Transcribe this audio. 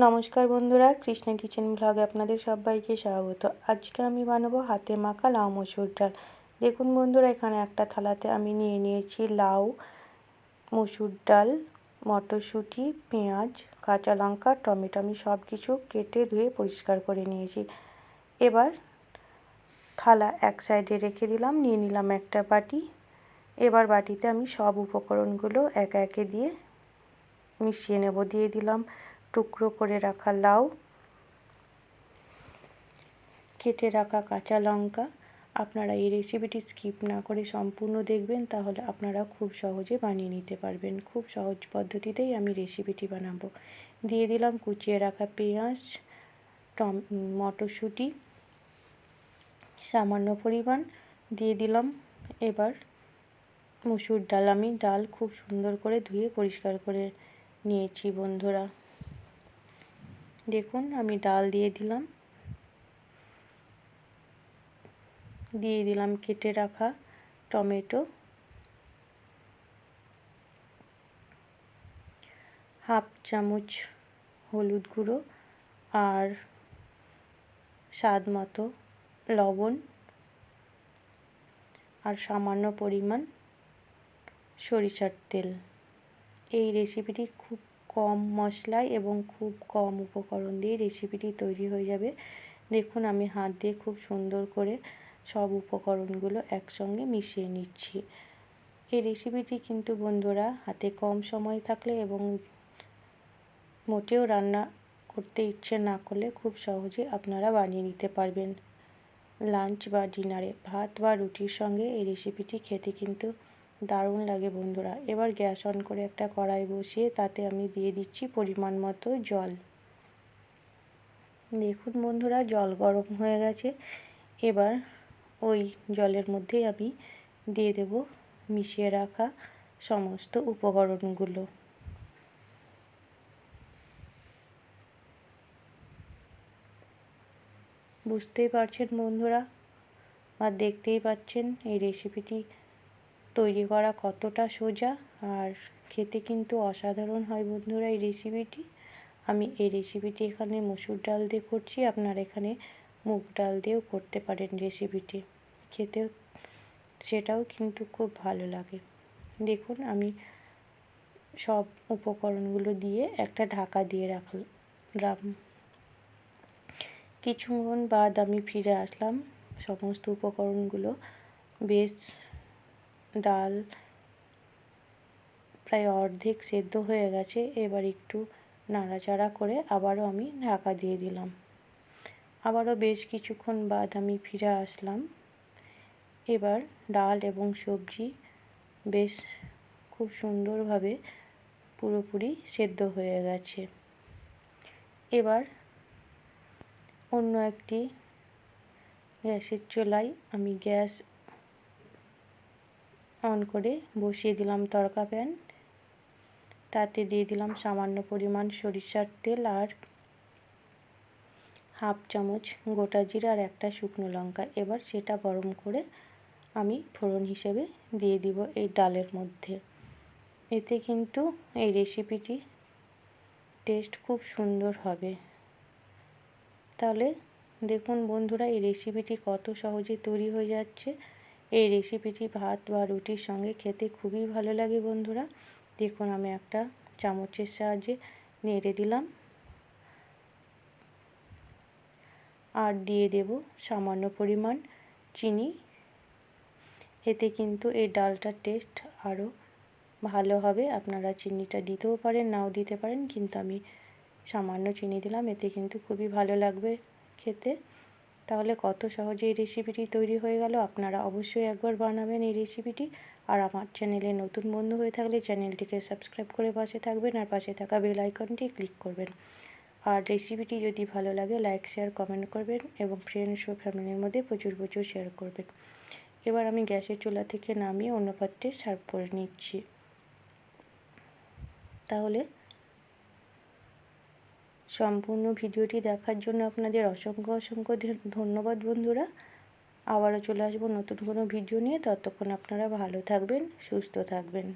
নমস্কার বন্ধুরা, কৃষ্ণা কিচেন ব্লগে আপনাদের সবাইকে স্বাগত। আজকে আমি বানাবো হাতে মাখা লাউ মসুর ডাল। দেখুন বন্ধুরা, এখানে একটা থালাতে আমি নিয়ে নিয়েছি লাউ, মসুর ডাল, মটরশুঁটি, পেঁয়াজ, কাঁচা লঙ্কা, টমেটো। আমি সব কিছু কেটে ধুয়ে পরিষ্কার করে নিয়েছি। এবার থালা এক সাইডে রেখে দিলাম, নিয়ে নিলাম একটা বাটি। এবার বাটিতে আমি সব উপকরণগুলো একে একে দিয়ে মিশিয়ে নেব। দিয়ে দিলাম টুকরো করে রাখা লাউ, কেটে রাখা কাঁচা লঙ্কা। আপনারা এই রেসিপিটি স্কিপ না করে সম্পূর্ণ দেখবেন, তাহলে আপনারা খুব সহজে বানিয়ে নিতে পারবেন। খুব সহজ পদ্ধতিতেই আমি রেসিপিটি বানাবো। দিয়ে দিলাম কুচিয়ে রাখা পেঁয়াজ, মটরশুঁটি সামান্য পরিমাণ, দিয়ে দিলাম এবার মসুর ডাল। আমি ডাল খুব সুন্দর করে ধুয়ে পরিষ্কার করে নিয়েছি বন্ধুরা। দেখুন আমি ডাল দিয়ে দিলাম কেটে রাখা টমেটো, হাফ চামচ হলুদ গুঁড়ো আর স্বাদ মতো লবণ আর সামান্য পরিমাণ সরিষার তেল। এই রেসিপিটি খুব কম মশলায় এবং খুব কম উপকরণ দিয়ে রেসিপিটি তৈরি হয়ে যাবে। দেখুন আমি হাত দিয়ে খুব সুন্দর করে সব উপকরণগুলো একসঙ্গে মিশিয়ে নিচ্ছি। এই রেসিপিটি কিন্তু বন্ধুরা হাতে কম সময় থাকলে এবং মোটেও রান্না করতে ইচ্ছে না করলে খুব সহজে আপনারা বানিয়ে নিতে পারবেন। লাঞ্চ বা ডিনারে ভাত বা রুটির সঙ্গে এই রেসিপিটি খেতে কিন্তু দারুণ লাগে বন্ধুরা। এবার গ্যাস অন করে একটা কড়াই বসিয়ে তাতে আমি দিয়ে দিচ্ছি পরিমাণ মতো জল। দেখুন বন্ধুরা, জল গরম হয়ে গেছে। এবার ওই জলের মধ্যেই আমি দিয়ে দেব মিশিয়ে রাখা সমস্ত উপকরণগুলো। বুঝতেই পারছেন বন্ধুরা আর দেখতেই পাচ্ছেন এই রেসিপিটি তৈরি করা কতটা সোজা, আর খেতে কিন্তু অসাধারণ হয় বন্ধুরা এই রেসিপিটি। আমি এই রেসিপিটি এখানে মসুর ডাল দিয়ে করছি, আপনারা এখানে মুগ ডাল দিয়েও করতে পারেন রেসিপিটি। খেতেও সেটাও কিন্তু খুব ভালো লাগে। দেখুন আমি সব উপকরণগুলো দিয়ে একটা ঢাকা দিয়ে রাখলাম। কিছুক্ষণ বাদ আমি ফিরে আসলাম। সমস্ত উপকরণগুলো বেশ ডাল প্রায় অর্ধেক সেদ্ধ হয়ে গেছে। এবার একটু নাড়াচাড়া করে আবারও আমি ঢাকা দিয়ে দিলাম। আবারও বেশ কিছুক্ষণ বাদ আমি ফিরে আসলাম। এবার ডাল এবং সবজি বেশ খুব সুন্দরভাবে পুরোপুরি সেদ্ধ হয়ে গেছে। এবার অন্য একটি গ্যাসের চুলায় আমি গ্যাস অন করে বসিয়ে দিলাম তড়কা প্যান। তাতে দিয়ে দিলাম সামান্য পরিমাণ সরিষার তেল আর হাফ চামচ গোটা জিরা আর একটা শুকনো লঙ্কা। এবার সেটা গরম করে আমি ফোড়ন হিসেবে দিয়ে দিব এই ডালের মধ্যে। এতে কিন্তু এই রেসিপিটি টেস্ট খুব সুন্দর হবে। তাহলে দেখুন বন্ধুরা এই রেসিপিটি কত সহজে তৈরি হয়ে যাচ্ছে। এই রেসিপিটি ভাত বা রুটির সঙ্গে খেতে খুবই ভালো লাগে বন্ধুরা। দেখুন আমি একটা চামচের সাহায্যে নেড়ে দিলাম আর দিয়ে দেব সামান্য পরিমাণ চিনি। এতে কিন্তু এই ডালটার টেস্ট আরও ভালো হবে। আপনারা চিনিটা দিতেও পারেন, নাও দিতে পারেন, কিন্তু আমি সামান্য চিনি দিলাম। এতে কিন্তু খুবই ভালো লাগবে খেতে। তাহলে কত সহজে এই রেসিপিটি তৈরি হয়ে গেল। আপনারা অবশ্যই একবার বানাবেন এই রেসিপিটি। আর আমার চ্যানেলে নতুন বন্ধু হয়ে থাকলে চ্যানেলটিকে সাবস্ক্রাইব করে পাশে থাকবেন আর পাশে থাকা বেল আইকনটি ক্লিক করবেন। আর রেসিপিটি যদি ভালো লাগে লাইক শেয়ার কমেন্ট করবেন এবং ফ্রেন্ডস ও ফ্যামিলির মধ্যে প্রচুর শেয়ার করবেন। এবার আমি গ্যাসের চুলা থেকে নামিয়ে অন্য পাত্রে সার্ভ করে নিচ্ছি। তাহলে সম্পূর্ণ ভিডিওটি দেখার জন্য আপনাদের অসংখ্য ধন্যবাদ বন্ধুরা। আবারও চলে আসবো নতুন কোনো ভিডিও নিয়ে। ততক্ষণ আপনারা ভালো থাকবেন, সুস্থ থাকবেন।